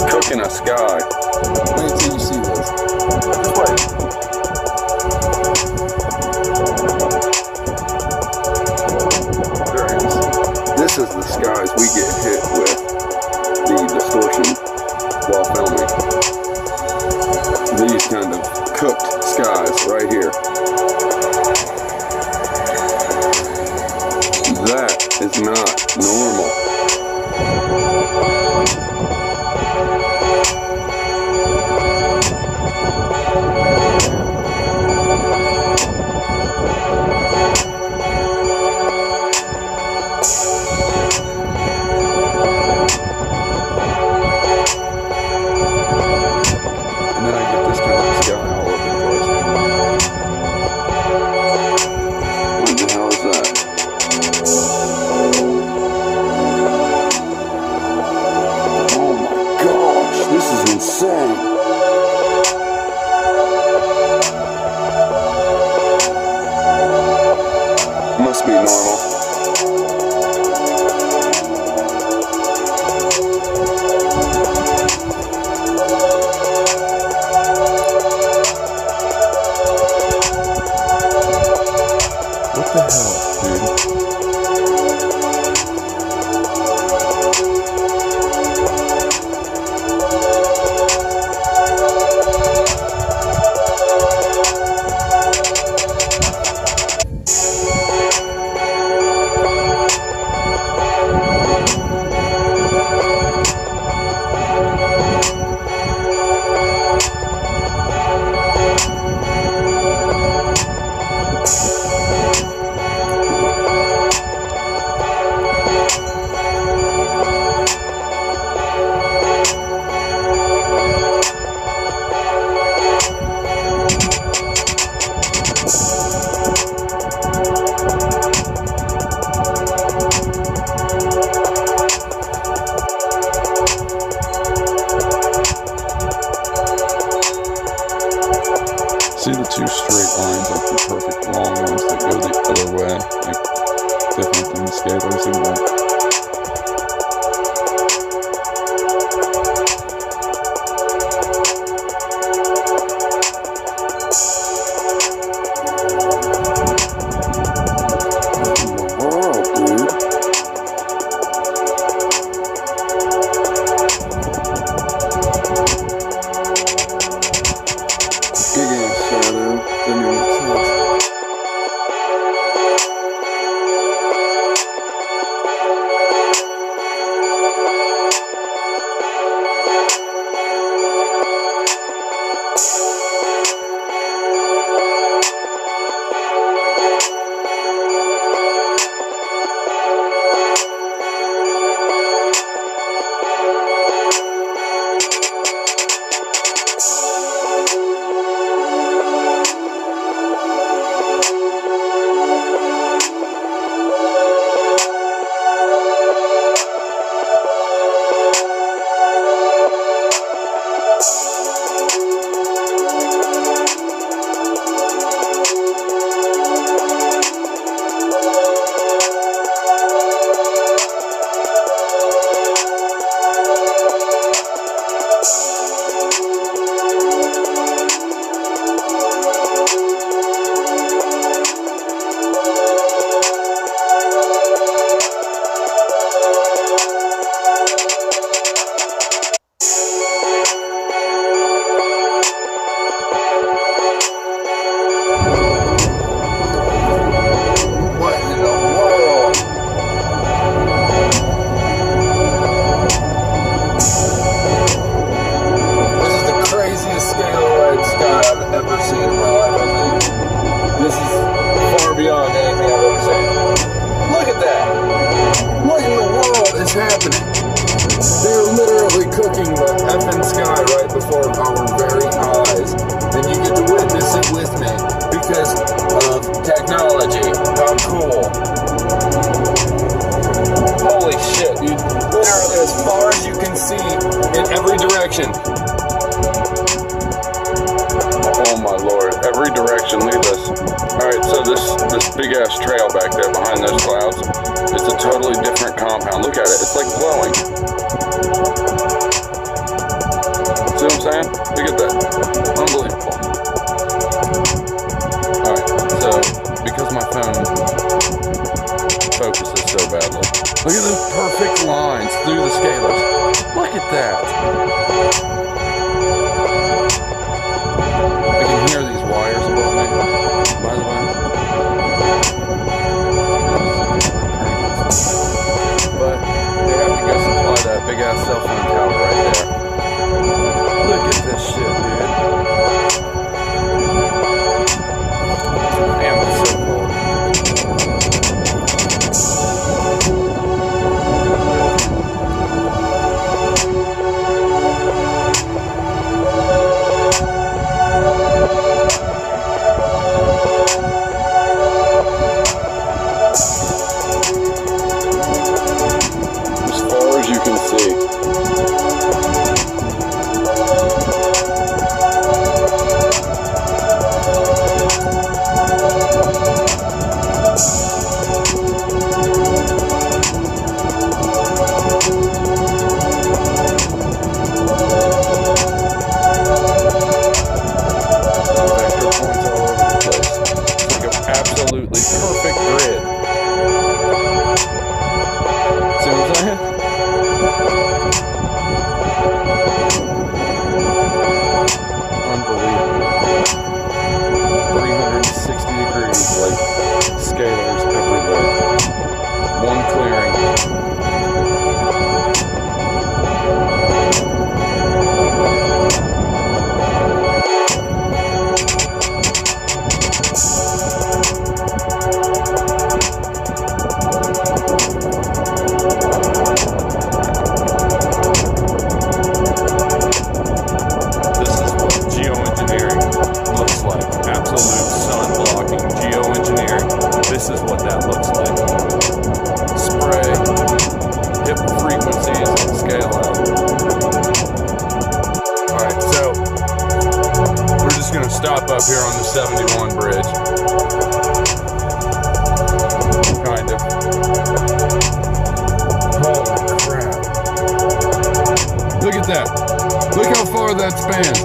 cooking a sky. Wait till you see this. Just wait. This is the skies we get hit with the distortion while filming. These kind of cooked skies right here. That is not normal. Must be normal. What the hell, dude? See the two straight lines, like the perfect long ones that go the other way, like different than the Scaler'D symbol. happening. They're literally cooking the effing sky right before our very eyes. And you get to witness it with me because of technology. How cool. Holy shit, dude. Literally as far as you can see in every direction. Oh my lord, every direction lead us. Alright, so this big ass trail back there behind those clouds, it's a totally different compound. Look at it, it's like glowing. See what I'm saying? Look at that. Unbelievable. Alright, so because my phone focuses so badly. Look at those perfect lines through the scalers. Look at that. I can hear these wires above me, by the way. But they have to go supply that big ass cell phone tower right there. Look at this shit, dude. Damn, it's so cold. As far as you can see. Absolutely perfect grid. See what I'm saying? Unbelievable. 360 degrees, like scalers everywhere. One clearing. This is what that looks like. Spray, hip frequencies, and scale out. Alright, so we're just going to stop up here on the 71 bridge. Kind of. Holy crap. Look at that. Look how far that spans.